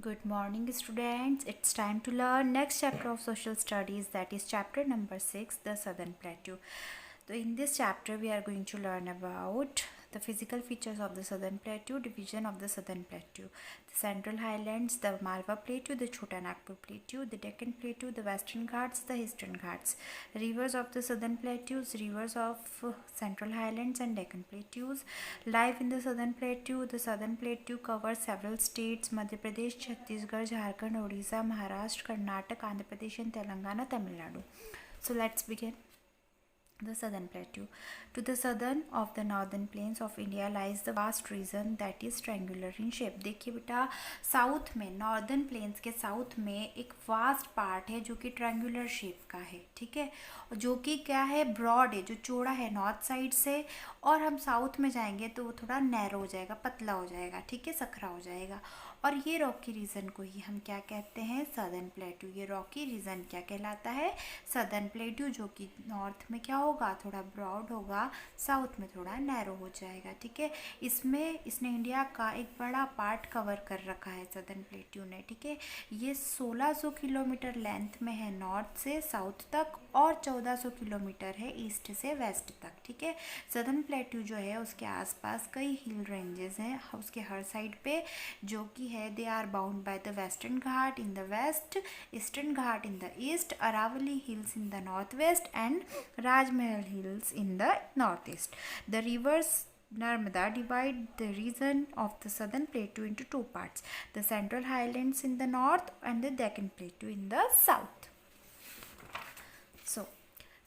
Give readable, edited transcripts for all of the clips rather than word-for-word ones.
Good morning, students. It's time to learn next chapter of social studies, that is chapter number 6, the Southern Plateau. So in this chapter we are going to learn about the physical features of the Southern Plateau, division of the Southern Plateau, the Central Highlands, the Malwa Plateau, the Chota Nagpur Plateau, the Deccan Plateau, the Western Ghats, the Eastern Ghats, rivers of the Southern Plateaus, rivers of Central Highlands and Deccan Plateaus, life in the Southern Plateau. The Southern Plateau covers several states: Madhya Pradesh, Chhattisgarh, Jharkhand, Odisha, Maharashtra, Karnataka, Andhra Pradesh and Telangana, Tamil Nadu. So let's begin. The Southern Plateau. To the southern of the northern plains of India lies the vast region that is triangular in shape. देखिए बेटा, south में, northern plains के south में एक vast part है जो कि triangular shape का है, ठीक है, जो कि क्या है, ब्रॉड है, जो चौड़ा है नॉर्थ साइड से, और हम साउथ में जाएंगे तो वो थोड़ा नैरो हो जाएगा, पतला हो जाएगा, ठीक है, सकरा हो जाएगा। और ये रॉकी रीजन को ही हम क्या कहते हैं, सदर्न प्लेट्यू। ये रॉकी रीजन क्या कहलाता है, सदर्न प्लेट्यू, जो कि नॉर्थ में क्या होगा, थोड़ा ब्रॉड होगा, साउथ में थोड़ा नैरो हो जाएगा, ठीक है। इसने इंडिया का एक बड़ा पार्ट कवर कर रखा है सदर्न प्लेट्यू ने, ठीक है। ये 1600 किलोमीटर लेंथ में है नॉर्थ से साउथ तक, और 1400 किलोमीटर है ईस्ट से वेस्ट तक, ठीक है। सदर्न प्लेट्यू जो है उसके आसपास कई हिल रेंजेस हैं उसके हर साइड पे, जो कि है they are bound by the western Ghat in the west, eastern Ghat in the east, Aravalli hills in the north west and Rajmahal hills in the northeast. The rivers Narmada divide the region of the southern plateau into two parts: the Central Highlands in the north and the Deccan Plateau in the south. So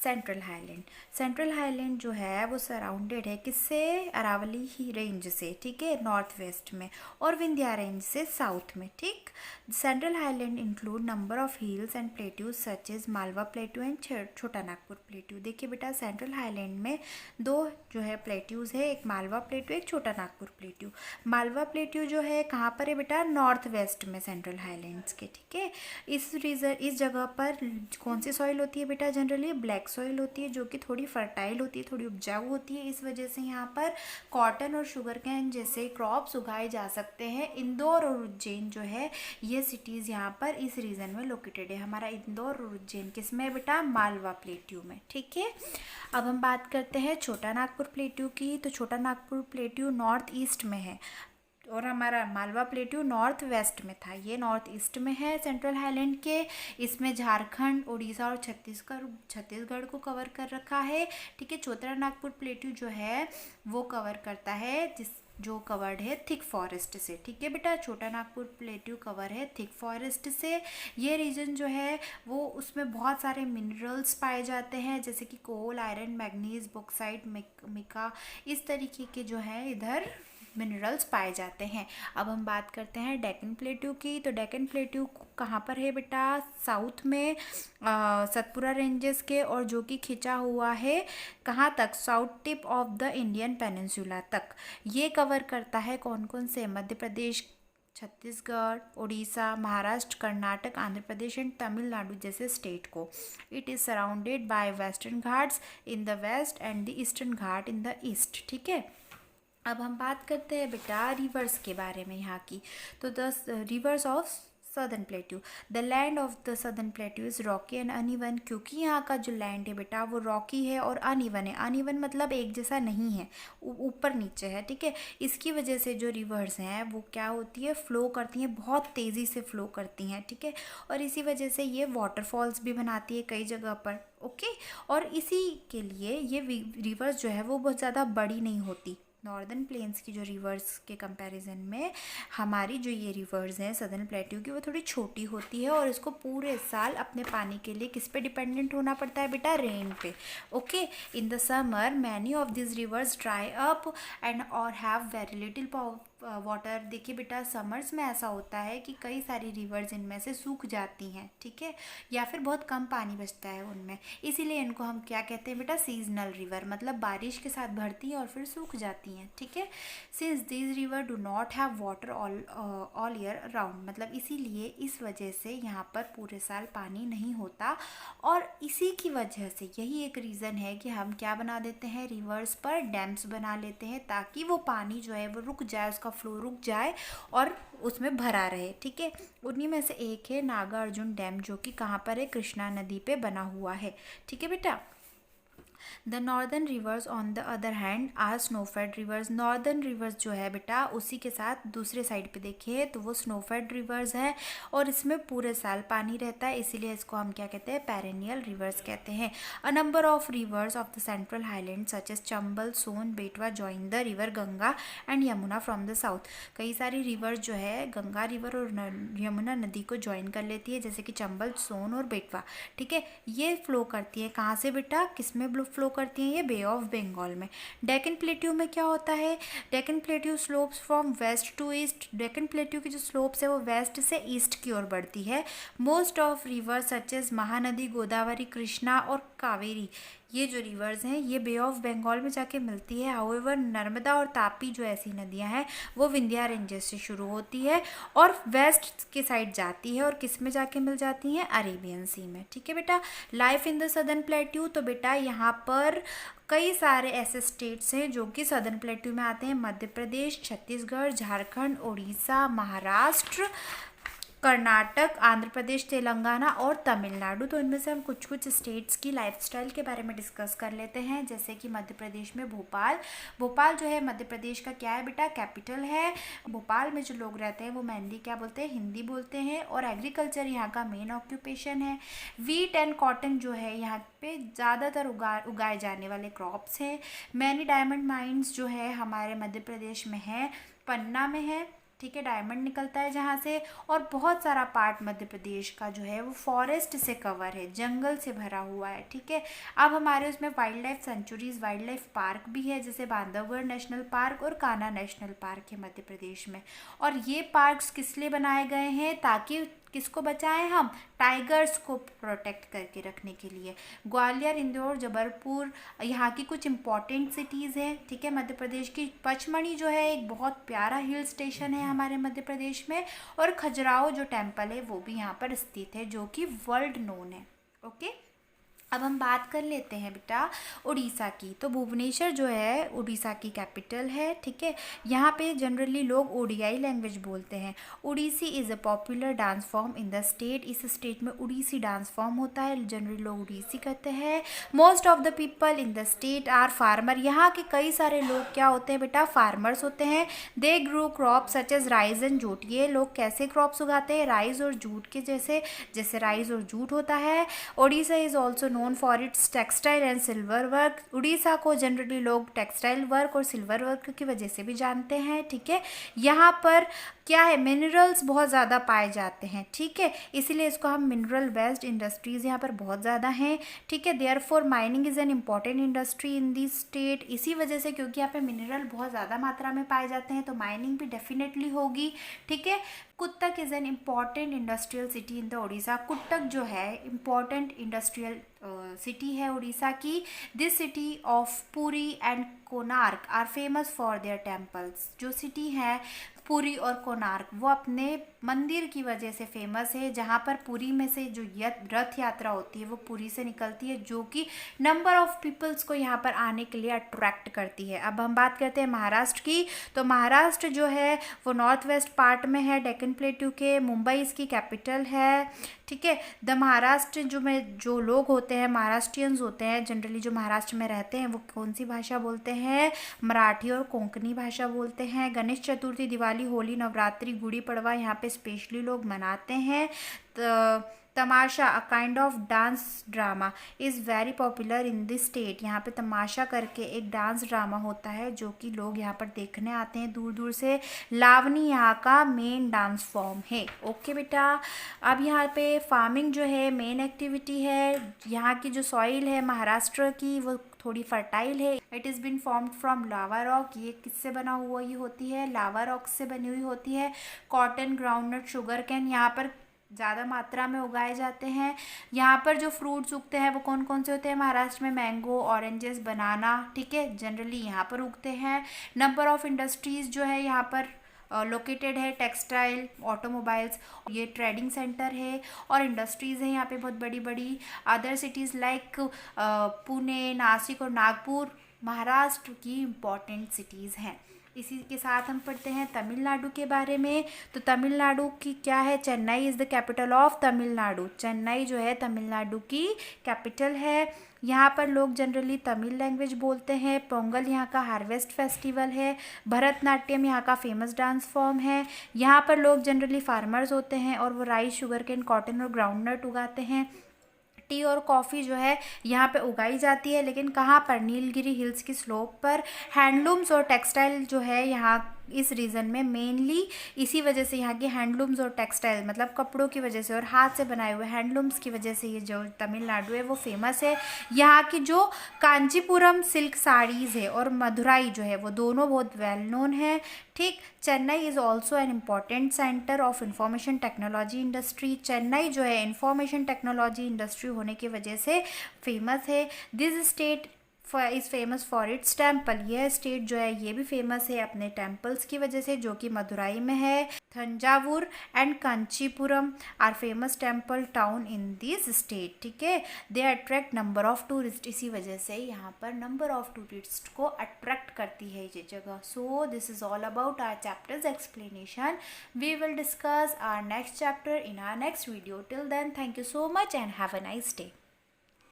central highland जो है वो surrounded है किससे, अरावली ही range से, ठीक है, north west में, और विंध्या रेंज से साउथ में, ठीक। Central highland include number of hills and plateaus such as Malwa plateau and Chhota Nagpur plateau. देखिए बेटा, सेंट्रल हाईलैंड में दो जो है प्लेट्यूज है, एक मालवा प्लेट्यू, एक छोटा नागपुर प्लेट्यू। मालवा प्लेट्यू जो है कहाँ पर है बेटा, नॉर्थ वेस्ट में सेंट्रल हाईलैंड्स के, ठीक है। इस जगह पर कौन सी सॉइल होती है बेटा, जनरली ब्लैक सॉइल होती है, जो कि थोड़ी फर्टाइल होती है, थोड़ी उपजाऊ होती है। इस वजह से यहाँ पर कॉटन और शुगर कैन जैसे क्रॉप्स उगाए जा सकते हैं। इंदौर और उज्जैन जो है ये सिटीज़ यहाँ पर इस रीजन में लोकेटेड है। हमारा इंदौर और उज्जैन किस में बेटा, मालवा प्लेट्यू में, ठीक है। अब हम बात करते हैं छोटा नागपुर प्लेट्यू की। तो छोटा नागपुर प्लेट्यू नॉर्थ ईस्ट में है और हमारा मालवा प्लेट्यू नॉर्थ वेस्ट में था। ये नॉर्थ ईस्ट में है सेंट्रल हाईलैंड के। इसमें झारखंड, उड़ीसा और छत्तीसगढ़ को कवर कर रखा है, ठीक है। छोटा नागपुर प्लेट्यू जो है वो कवर करता है जो कवर्ड है थिक फॉरेस्ट से, ठीक है बेटा। छोटा नागपुर प्लेट्यू कवर है थिक फॉरेस्ट से। ये रीजन जो है वो उसमें बहुत सारे मिनरल्स पाए जाते हैं, जैसे कि कोल, आयरन, मैग्नीज, बॉक्साइट, मिका, इस तरीके के जो है इधर मिनरल्स पाए जाते हैं। अब हम बात करते हैं डेक्कन प्लेट्यू की। तो डेक्कन प्लेट्यू कहाँ पर है बेटा, साउथ में सतपुरा रेंजेस के, और जो कि खिंचा हुआ है कहाँ तक, south tip of the Indian peninsula तक। ये कवर करता है कौन कौन से, मध्य प्रदेश, छत्तीसगढ़, उड़ीसा, महाराष्ट्र, कर्नाटक, आंध्र प्रदेश एंड तमिलनाडु जैसे स्टेट को। It is surrounded by western Ghats in the west and the eastern Ghat in the east, ठीक है। अब हम बात करते हैं बेटा रिवर्स के बारे में यहाँ की। तो the reverse of southern plateau, the land of the southern plateau is Rocky and uneven. क्योंकि यहाँ का जो लैंड है बेटा वो रॉकी है और अनइवन है। अनइवन मतलब एक जैसा नहीं है, ऊपर नीचे है, ठीक है। इसकी वजह से जो रिवर्स हैं वो क्या होती है, फ्लो करती हैं, बहुत तेज़ी से फ्लो करती हैं, ठीक है। और इसी वजह से ये वाटरफॉल्स भी बनाती है कई जगह पर, ओके। और इसी के लिए ये रिवर्स जो है वो बहुत ज़्यादा बड़ी नहीं होती। नॉर्दर्न प्लेन्स की जो रिवर्स के कंपैरिजन में हमारी जो ये रिवर्स हैं सदर्न प्लेट्यू की, वो थोड़ी छोटी होती है, और इसको पूरे साल अपने पानी के लिए किस पे डिपेंडेंट होना पड़ता है बेटा, रेन पे, okay. In the summer many of this reverse dry up and और हैव वेरी लिटिल वाटर। देखिए बेटा, समर्स में ऐसा होता है कि कई सारी रिवर्स इनमें से सूख जाती हैं, ठीक है, या फिर बहुत कम पानी बचता है उनमें, इसीलिए इनको हम क्या कहते हैं बेटा, सीजनल रिवर, मतलब बारिश के साथ भरती हैं और फिर सूख जाती हैं, ठीक है। Since this river do not have water all year around, मतलब इसीलिए इस वजह से यहाँ पर पूरे साल पानी नहीं होता, और इसी की वजह से यही एक रीज़न है कि हम क्या बना देते हैं, रिवर्स पर डैम्स बना लेते हैं, ताकि वो पानी जो है वो रुक जाए, उसका फ्लो रुक जाए और उसमें भरा रहे, ठीक है। उन्हीं में से एक है नागार्जुन डैम, जो कि कहाँ पर है, कृष्णा नदी पे बना हुआ है, ठीक है बेटा। The northern rivers on the other hand are snowfed rivers. Northern rivers जो है बेटा, उसी के साथ दूसरे साइड पे देखिए तो वो स्नोफेड रिवर्स है और इसमें पूरे साल पानी रहता है, इसीलिए इसको हम क्या कहते हैं, पेरेनियल रिवर्स कहते हैं। A number of rivers of the central highland such as Chambal, Son, Betwa join the river Ganga and Yamuna from the south. कई सारी रिवर्स जो है गंगा रिवर और यमुना नदी को ज्वाइन कर लेती है, जैसे कि चंबल, सोन और बेटवा, ठीक है। ये फ्लो करती है कहाँ से बेटा, किस में फ्लो करती हैं, ये बे ऑफ बंगाल में। डेक्कन प्लेट्यू में क्या होता है, Deccan plateau slopes from west to east. Deccan plateau की जो स्लोप्स है वो वेस्ट से ईस्ट की ओर बढ़ती है। Most of rivers such as Mahanadi, Godavari, Krishna और कावेरी, ये जो रिवर्स हैं ये बे ऑफ बंगाल में जाके मिलती है। हाउएवर नर्मदा और तापी जो ऐसी नदियां हैं वो विंध्या रेंजेस से शुरू होती है और वेस्ट के साइड जाती है और किस में जाके मिल जाती हैं, अरेबियन सी में, ठीक है बेटा। Life in the southern plateau, तो बेटा यहाँ पर कई सारे ऐसे स्टेट्स हैं जो कि सदर्न प्लेट्यू में आते हैं, मध्य प्रदेश, छत्तीसगढ़, झारखंड, उड़ीसा, महाराष्ट्र, कर्नाटक, आंध्र प्रदेश, तेलंगाना और तमिलनाडु। तो इनमें से हम कुछ कुछ स्टेट्स की लाइफस्टाइल के बारे में डिस्कस कर लेते हैं। जैसे कि मध्य प्रदेश में भोपाल, भोपाल जो है मध्य प्रदेश का क्या है बेटा, कैपिटल है। भोपाल में जो लोग रहते हैं वो मेनली क्या बोलते हैं, हिंदी बोलते हैं और एग्रीकल्चर यहाँ का मेन ऑक्यूपेशन है। वीट एंड कॉटन जो है यहाँ पे ज़्यादातर उगाए जाने वाले क्रॉप्स हैं। मैनी डायमंड माइंस जो है हमारे मध्य प्रदेश में है, पन्ना में है, ठीक है, डायमंड निकलता है जहाँ से। और बहुत सारा पार्ट मध्य प्रदेश का जो है वो फॉरेस्ट से कवर है, जंगल से भरा हुआ है, ठीक है। अब हमारे उसमें wild life sanctuaries, wild life park भी है, जैसे बांधवगढ़ नेशनल पार्क और कान्हा नेशनल पार्क है मध्य प्रदेश में। और ये पार्क्स किस लिए बनाए गए हैं, ताकि किसको बचाएं हम, टाइगर्स को प्रोटेक्ट करके रखने के लिए। ग्वालियर, इंदौर, जबलपुर यहाँ की कुछ इंपॉर्टेंट सिटीज़ हैं, ठीक है, मध्य प्रदेश की। पचमढ़ी जो है एक बहुत प्यारा हिल स्टेशन है हमारे मध्य प्रदेश में। और खजुराहो जो टेम्पल है वो भी यहाँ पर स्थित है, जो कि वर्ल्ड नोन है, ओके। अब हम बात कर लेते हैं बेटा उड़ीसा की। तो भुवनेश्वर जो है उड़ीसा की कैपिटल है, ठीक है। यहाँ पे जनरली लोग ओडियाई लैंग्वेज बोलते हैं। Odissi is a popular dance form in the state. इस स्टेट में उड़ीसी डांस फॉर्म होता है, जनरली लोग उड़ीसी कहते हैं। Most of the people in the state are farmer. यहाँ के कई सारे लोग क्या होते हैं बेटा, फार्मर्स होते हैं। They grow crop such as rice and jute. ये लोग कैसे क्रॉप्स उगाते हैं, राइस और जूट के जैसे, जैसे राइस और जूट होता है। Odisha is also known for its textile and silver work. Orissa को जनरली लोग टेक्सटाइल वर्क और सिल्वर वर्क की वजह से भी जानते हैं, ठीक है। यहाँ पर क्या है, मिनरल्स बहुत ज़्यादा पाए जाते हैं, ठीक है, इसीलिए इसको हम मिनरल बेस्ड इंडस्ट्रीज़ यहाँ पर बहुत ज़्यादा हैं, ठीक है। Therefore mining is an important industry in this state. इसी वजह से, क्योंकि यहाँ पे मिनरल बहुत ज़्यादा मात्रा में पाए जाते हैं, तो माइनिंग भी डेफिनेटली होगी, ठीक है। Cuttack is an important industrial city in the Orissa. Cuttack जो है इम्पॉर्टेंट इंडस्ट्रियल सिटी है उड़ीसा की। This city of Puri and Konark are famous for their temples. जो सिटी है पुरी और कोणार्क वो अपने मंदिर की वजह से फेमस है, जहाँ पर पुरी में से जो रथ यात्रा होती है वो पुरी से निकलती है, जो कि नंबर ऑफ पीपल्स को यहाँ पर आने के लिए अट्रैक्ट करती है। अब हम बात करते हैं महाराष्ट्र की। तो महाराष्ट्र जो है वो नॉर्थ वेस्ट पार्ट में है डेक्कन प्लेट्यू के। मुंबई इसकी कैपिटल है, ठीक है। द महाराष्ट्र जो लोग होते हैं, महाराष्ट्रियंस होते हैं, जनरली जो महाराष्ट्र में रहते हैं वो कौन सी भाषा बोलते हैं, मराठी और कोंकणी भाषा बोलते हैं। गणेश चतुर्थी, दिवाली, होली, नवरात्रि, गुड़ी पड़वा यहाँ पे स्पेशली लोग मनाते हैं। Tamasha, a kind of dance drama, is very popular in this state. यहाँ पे तमाशा करके एक डांस ड्रामा होता है जो कि लोग यहाँ पर देखने आते हैं दूर दूर से। लावनी यहाँ का मेन डांस फॉर्म है, ओके बेटा। अब यहाँ पे फार्मिंग जो है मेन एक्टिविटी है। यहाँ की जो सॉइल है महाराष्ट्र की वो थोड़ी फर्टाइल है। It is been formed from lava rock. ये किससे बना हुआ ही होती है, लावा रॉक से बनी हुई होती है। कॉटन, ग्राउंडनट, शुगर कैन यहाँ पर ज़्यादा मात्रा में उगाए जाते हैं। यहाँ पर जो फ्रूट्स उगते हैं वो कौन कौन से होते हैं महाराष्ट्र में, मैंगो, ऑरेंजेस, बनाना, ठीक है, जनरली यहाँ पर उगते हैं। नंबर ऑफ इंडस्ट्रीज़ जो है यहाँ पर लोकेटेड है, टेक्सटाइल, ऑटोमोबाइल्स, ये ट्रेडिंग सेंटर है और इंडस्ट्रीज़ हैं यहाँ पे बहुत बड़ी बड़ी। Other cities like Pune, Nashik और नागपुर महाराष्ट्र की इम्पॉर्टेंट सिटीज़ हैं। इसी के साथ हम पढ़ते हैं तमिलनाडु के बारे में। तो तमिलनाडु की क्या है, Chennai is the capital of Tamil Nadu. Chennai जो है तमिलनाडु की कैपिटल है। यहाँ पर लोग जनरली तमिल लैंग्वेज बोलते हैं। पोंगल यहाँ का हार्वेस्ट फेस्टिवल है। भरतनाट्यम यहाँ का फेमस डांस फॉर्म है। यहाँ पर लोग जनरली फार्मर्स होते हैं और वो राइस, शुगर केन, कॉटन और ग्राउंडनट उगाते हैं। टी और कॉफ़ी जो है यहाँ पे उगाई जाती है, लेकिन कहाँ पर, नीलगिरी हिल्स की स्लोप पर। हैंडलूम्स और टेक्सटाइल जो है यहाँ इस रीजन में मेनली इसी वजह से, यहाँ के हैंडलूम्स और टेक्सटाइल मतलब कपड़ों की वजह से और हाथ से बनाए हुए हैंडलूम्स की वजह से ये जो तमिलनाडु है वो फेमस है। यहाँ की जो कांचीपुरम सिल्क साड़ीज़ है और मदुराई जो है वो दोनों बहुत वेल नोन है। ठीक, Chennai is also an important centre of information technology industry. Chennai जो है इंफॉर्मेशन टेक्नोलॉजी इंडस्ट्री होने की वजह से फेमस है। This state is famous for its temple. यह स्टेट जो है ये भी फेमस है अपने टेम्पल्स की वजह से, जो कि मदुराई में है। Thanjavur and Kanchipuram are famous temple town in this state. ठीक है, they attract number of tourist. इसी वजह से यहाँ पर नंबर ऑफ टूरिस्ट को अट्रैक्ट करती है ये जगह। So this is all about our chapters explanation. We will discuss our next chapter in our next video. Till then, thank you so much and have a nice day.